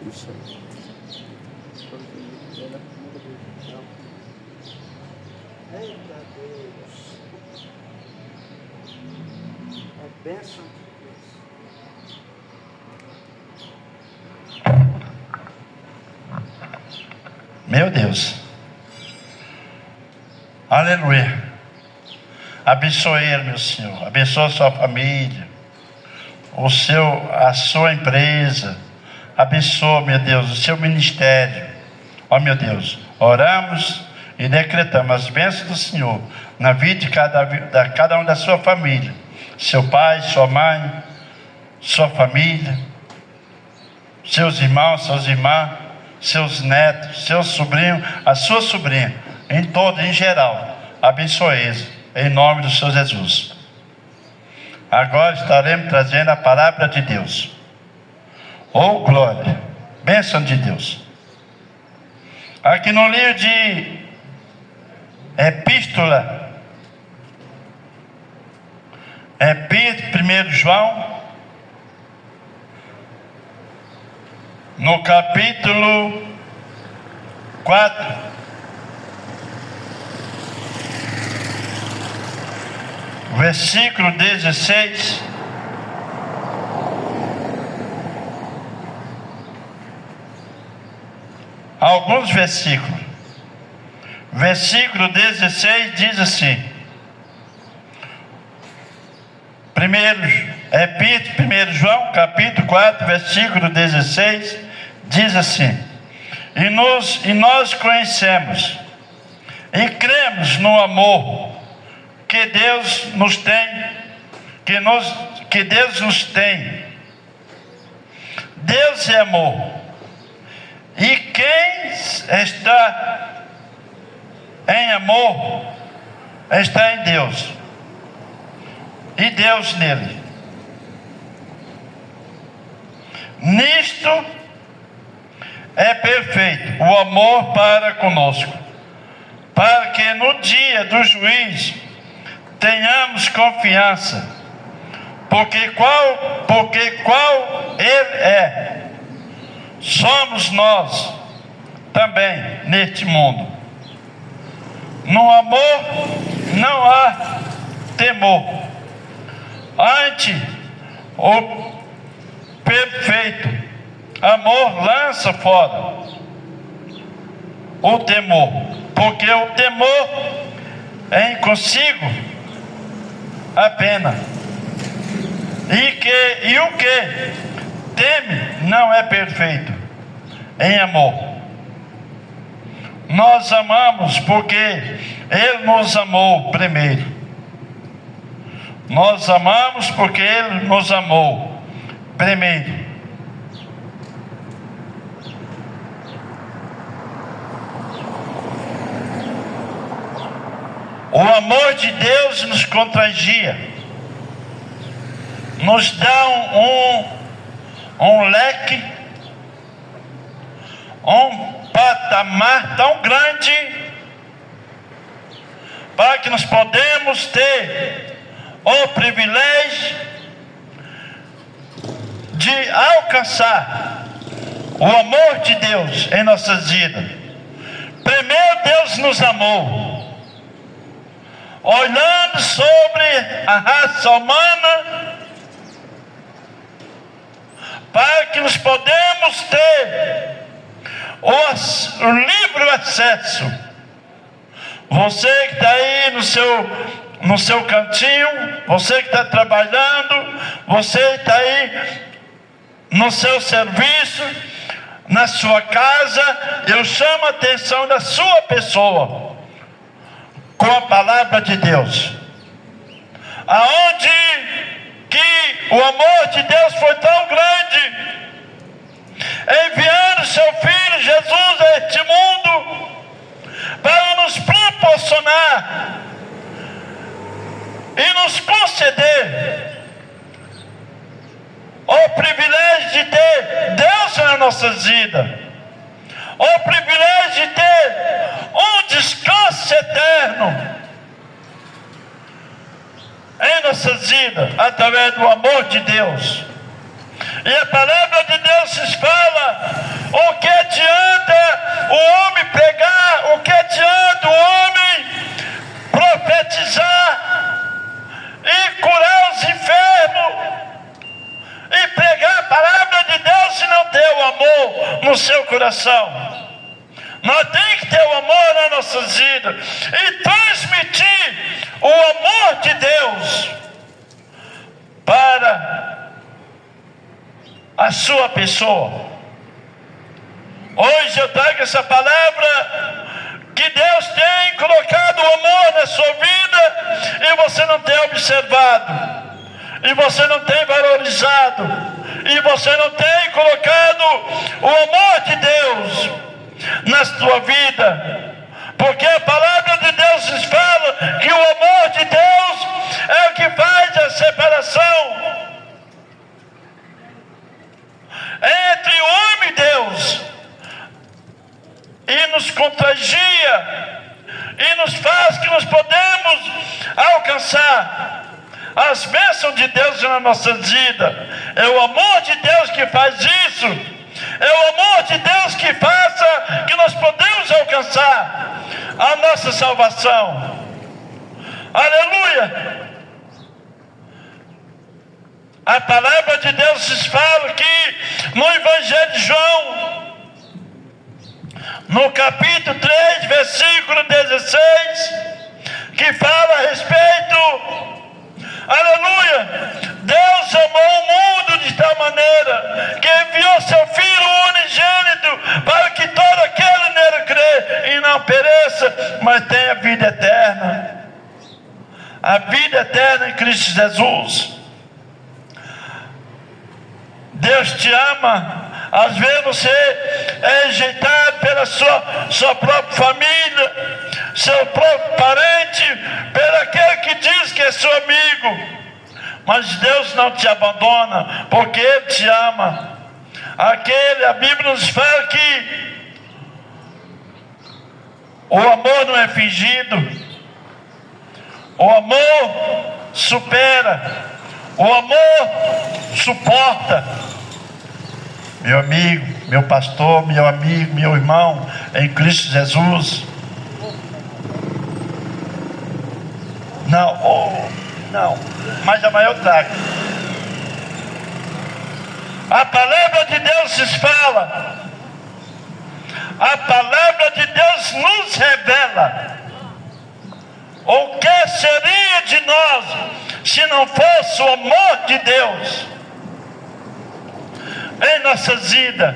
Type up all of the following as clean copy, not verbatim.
Isso aí. Eita Deus. É bênção de Deus. Meu Deus. Aleluia. Abençoe ele, meu Senhor. Abençoe a sua família, a sua empresa. Abençoe, meu Deus, o seu ministério. Ó, meu Deus, oramos e decretamos as bênçãos do Senhor na vida de cada um da sua família. Seu pai, sua mãe, sua família, seus irmãos, suas irmãs, seus netos, seus sobrinhos, a sua sobrinha, em geral. Abençoe eles, em nome do Senhor Jesus. Agora estaremos trazendo a palavra de Deus. Oh, glória, bênção de Deus. Aqui no livro de Epístola, 1 João, no capítulo 4, versículo 16, alguns versículos. Versículo 16 diz assim: 1 João, capítulo 4, versículo 16, diz assim: E nós conhecemos e cremos no amor que Deus nos tem, que Deus nos tem. Deus é amor. E quem está em amor está em Deus, e Deus nele. Nisto é perfeito o amor para conosco, para que no dia do juízo tenhamos confiança, porque qual Ele é, somos nós também neste mundo. No amor não há temor, antes o perfeito amor lança fora o temor, porque o temor é em consigo a pena, e o que teme não é perfeito em amor. Nós amamos porque Ele nos amou primeiro. Nós amamos porque Ele nos amou primeiro. O amor de Deus nos contagia, nos dá um leque, um patamar tão grande, para que nós podemos ter o privilégio de alcançar o amor de Deus em nossas vidas. Primeiro Deus nos amou, olhando sobre a raça humana, para que nós podemos ter o livre acesso. Você que está aí no seu cantinho, você que está trabalhando, você que está aí no seu serviço, na sua casa, eu chamo a atenção da sua pessoa com a palavra de Deus, aonde que o amor de Deus foi tão grande, enviando seu Filho Jesus a este mundo, para nos proporcionar e nos conceder o privilégio de ter Deus nas nossas vidas, o privilégio de ter um descanso eterno em nossas vidas, através do amor de Deus. E a palavra de Deus nos fala: o que adianta o homem pregar, o que adianta o homem profetizar e curar os enfermos e pregar a palavra de Deus se não ter o amor no seu coração? Nós temos que ter o amor nas nossas vidas e transmitir o amor de Deus para a sua pessoa. Hoje eu trago essa palavra que Deus tem colocado o amor na sua vida e você não tem observado, e você não tem valorizado, e você não tem colocado o amor de Deus na sua vida. Porque a palavra de Deus nos fala que o amor de Deus é o que faz a separação entre o homem e Deus, e nos contagia, e nos faz que nós podemos alcançar as bênçãos de Deus na nossa vida. É o amor de Deus que faz isso. É o amor de Deus que faça que nós podemos alcançar a nossa salvação. Aleluia! A palavra de Deus nos fala que no Evangelho de João, no capítulo 3, versículo 16, que fala a respeito, aleluia, Deus amou o mundo de tal maneira que enviou seu Filho unigênito para que todo aquele nele crê e não pereça, mas tenha vida eterna. A vida eterna em Cristo Jesus. Deus te ama. Às vezes você é rejeitado pela sua própria família, seu próprio parente, pelo aquele que diz que é seu amigo. Mas Deus não te abandona, porque Ele te ama. A Bíblia nos fala que o amor não é fingido. O amor supera. O amor suporta. Meu amigo, meu pastor, meu amigo, meu irmão em Cristo Jesus. Não, mas amanhã eu trago. A palavra de Deus nos fala. A palavra de Deus nos revela o que seria de nós se não fosse o amor de Deus em nossas vidas.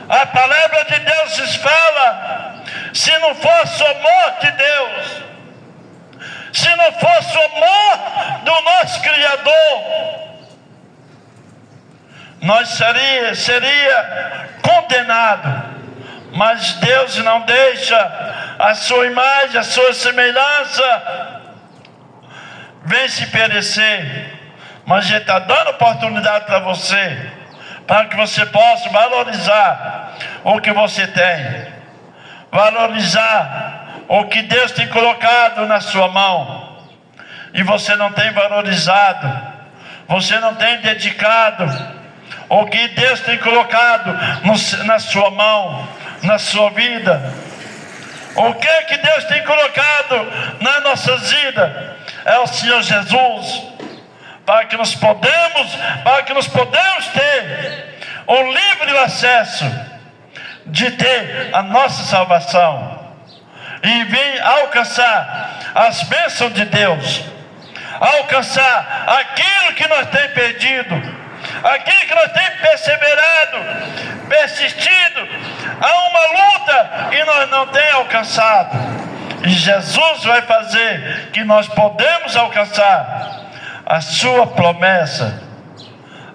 A palavra de Deus nos fala: se não fosse o amor de Deus, se não fosse o amor do nosso Criador, nós seria condenado. Mas Deus não deixa a sua imagem, a sua semelhança vem se perecer. Mas Ele está dando oportunidade para você, para que você possa valorizar o que você tem, valorizar o que Deus tem colocado na sua mão, e você não tem valorizado, você não tem dedicado o que Deus tem colocado na sua mão, na sua vida. O que Deus tem colocado nas nossas vidas é o Senhor Jesus, para que nós podemos ter o livre acesso de ter a nossa salvação e vir alcançar as bênçãos de Deus, alcançar aquilo que nós temos perdido, aquilo que nós temos perseverado, persistido, há uma luta e nós não temos alcançado. E Jesus vai fazer que nós podemos alcançar a sua promessa,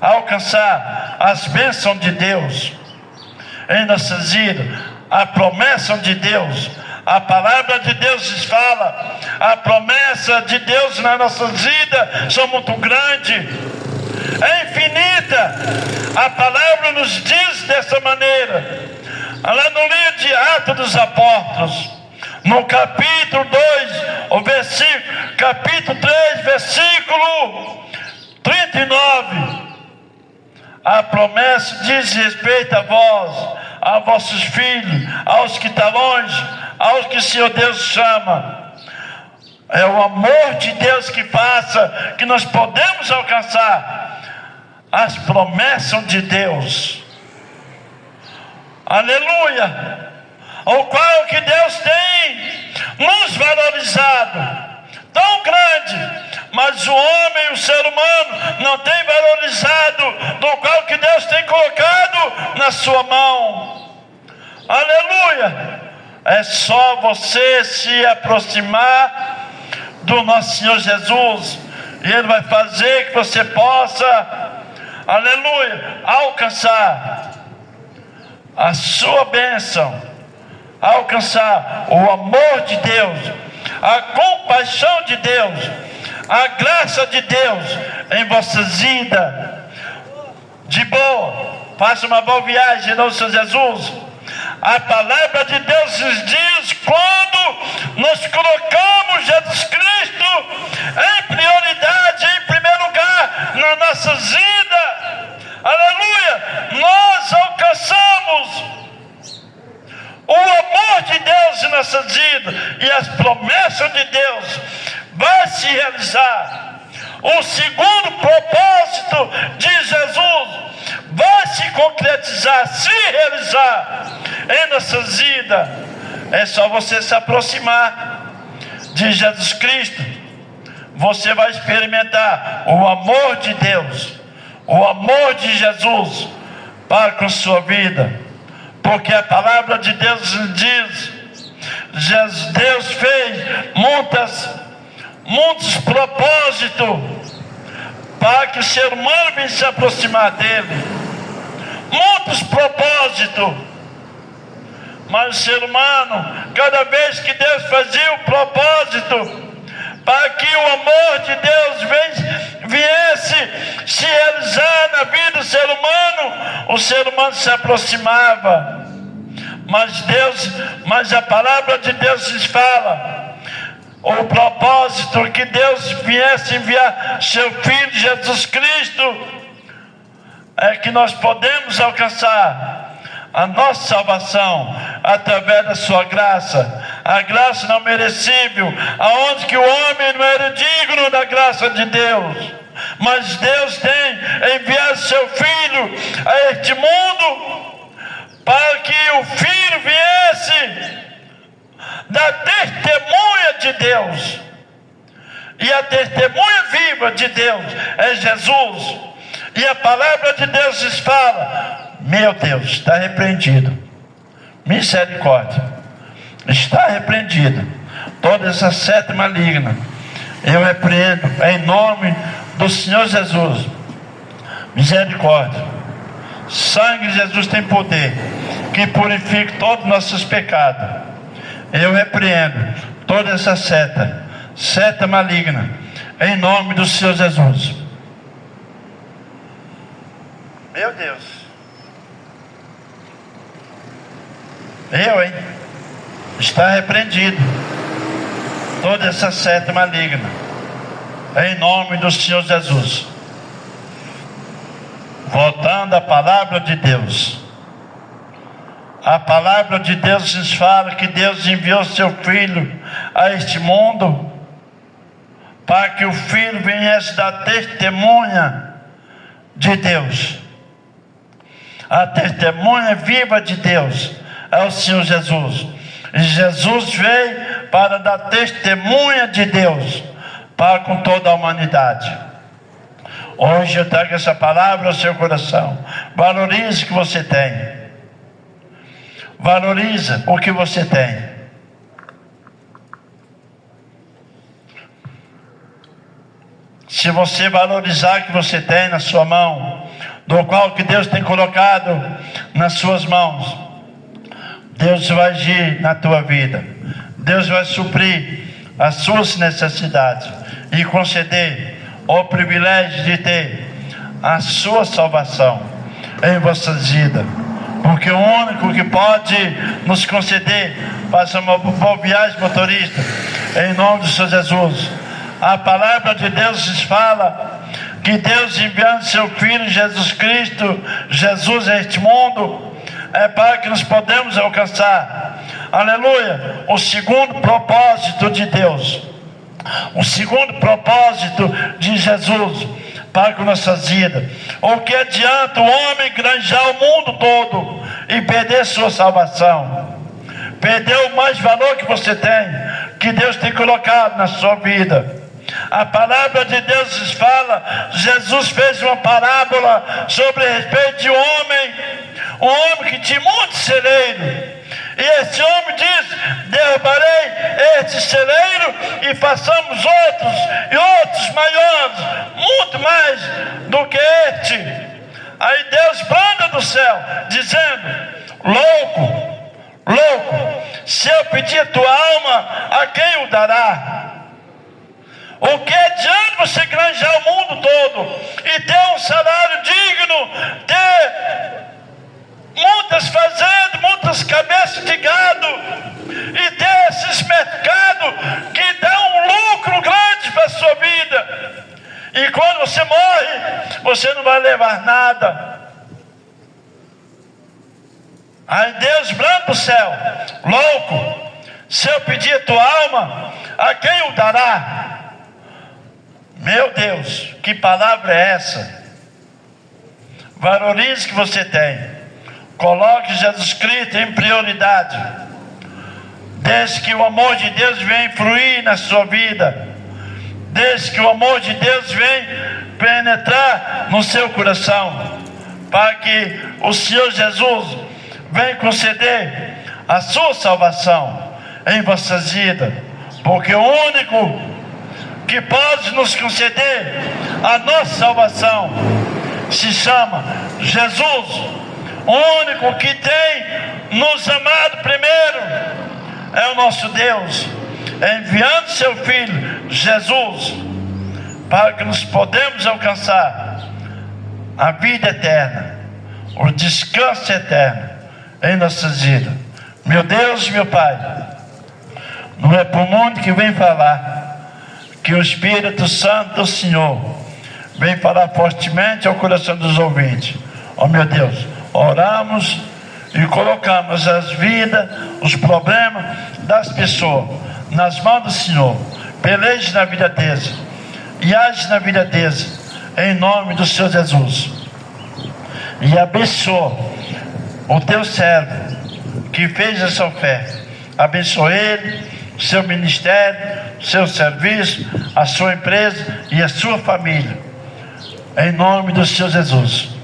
alcançar as bênçãos de Deus em nossas vidas. A promessa de Deus, a palavra de Deus nos fala, a promessa de Deus nas nossas vidas são muito grandes, é infinita. A palavra nos diz dessa maneira, lá no livro de Atos dos Apóstolos, no capítulo 2, capítulo 3, versículo 39, A promessa diz respeito a vós, a vossos filhos, aos que estão longe, aos que o Senhor Deus chama. É o amor de Deus que faça que nós podemos alcançar as promessas de Deus. Aleluia! O qual que Deus tem nos valorizado tão grande, mas o homem, o ser humano, não tem valorizado do qual que Deus tem colocado na sua mão. Aleluia! É só você se aproximar do nosso Senhor Jesus, e Ele vai fazer que você possa, aleluia, alcançar a sua bênção, alcançar o amor de Deus, a compaixão de Deus, a graça de Deus em vossas vidas. De boa, faça uma boa viagem, não, Senhor Jesus. A palavra de Deus nos diz: quando nós colocamos Jesus Cristo em prioridade, em primeiro lugar nas nossas vidas, aleluia, nós alcançamos o amor de Deus em nossas vidas, e as promessas de Deus vão se realizar. O segundo propósito de Jesus vai se concretizar, se realizar em nossas vidas. É só você se aproximar de Jesus Cristo. Você vai experimentar o amor de Deus, o amor de Jesus para com sua vida. Porque a palavra de Deus diz: Deus fez muitos propósitos para que o ser humano venha se aproximar dele. Muitos propósitos. Mas o ser humano, cada vez que Deus fazia o propósito para que o amor de Deus viesse se realizar na vida do ser humano, o ser humano se aproximava. Mas a palavra de Deus nos fala o propósito que Deus viesse enviar seu Filho Jesus Cristo, é que nós podemos alcançar a nossa salvação através da sua graça, a graça não merecível, aonde que o homem não era digno da graça de Deus, mas Deus tem enviado seu Filho a este mundo para que o Filho viesse da testemunha de Deus, e a testemunha viva de Deus é Jesus. E a palavra de Deus nos fala: meu Deus, está repreendido, misericórdia, está repreendido toda essa seta maligna. Eu repreendo em nome do Senhor Jesus. Misericórdia, sangue de Jesus tem poder que purifique todos os nossos pecados. Eu repreendo toda essa seta maligna, em nome do Senhor Jesus. Meu Deus, está repreendido toda essa seta maligna, em nome do Senhor Jesus. Voltando à palavra de Deus, a palavra de Deus nos fala que Deus enviou seu Filho a este mundo para que o Filho viesse dar testemunha de Deus. A testemunha viva de Deus é o Senhor Jesus. E Jesus veio para dar testemunha de Deus para com toda a humanidade. Hoje eu trago essa palavra ao seu coração. Valorize o que você tem. Valoriza o que você tem. Se você valorizar o que você tem na sua mão, do qual que Deus tem colocado nas suas mãos, Deus vai agir na tua vida. Deus vai suprir as suas necessidades e conceder o privilégio de ter a sua salvação em vossas vidas. Porque o único que pode nos conceder, faça uma boa viagem, motorista, em nome do Senhor Jesus. A palavra de Deus nos fala que Deus enviando seu Filho Jesus Cristo, Jesus a este mundo, é para que nós podemos alcançar, aleluia, o segundo propósito de Deus, o segundo propósito de Jesus para com nossas vidas. O que adianta o homem granjear o mundo todo e perder sua salvação? Perder o mais valor que você tem, que Deus tem colocado na sua vida. A palavra de Deus nos fala, Jesus fez uma parábola sobre a respeito de um homem que tinha muito celeiro. E esse homem diz: derrubarei este celeiro e façamos outros, e outros maiores, muito mais do que este. Aí Deus branda do céu, dizendo: louco, se eu pedir a tua alma, a quem o dará? O que adianta você granjear o mundo todo e ter um salário digno, ter muitas fazendas, muitas cabeças de gado, e ter esses mercados que dão um lucro grande para a sua vida, e quando você morre, você não vai levar nada? Aí Deus branda o céu: louco, se eu pedir a tua alma, a quem o dará? Meu Deus, que palavra é essa? Valorize que você tem, coloque Jesus Cristo em prioridade, desde que o amor de Deus venha fluir na sua vida, desde que o amor de Deus venha penetrar no seu coração, para que o Senhor Jesus venha conceder a sua salvação em vossas vidas, porque o único que pode nos conceder a nossa salvação se chama Jesus. O único que tem nos amado primeiro é o nosso Deus, enviando seu Filho Jesus, para que nos podemos alcançar a vida eterna, o descanso eterno em nossas vidas. Meu Deus, meu Pai, não é para o mundo que vem falar, que o Espírito Santo do Senhor vem falar fortemente ao coração dos ouvintes. Oh meu Deus, oramos e colocamos as vidas, os problemas das pessoas nas mãos do Senhor. Peleje na vida deles e age na vida deles, em nome do Senhor Jesus. E abençoa o teu servo que fez essa oferta. Abençoa ele, seu ministério, seu serviço, a sua empresa e a sua família, em nome do Senhor Jesus.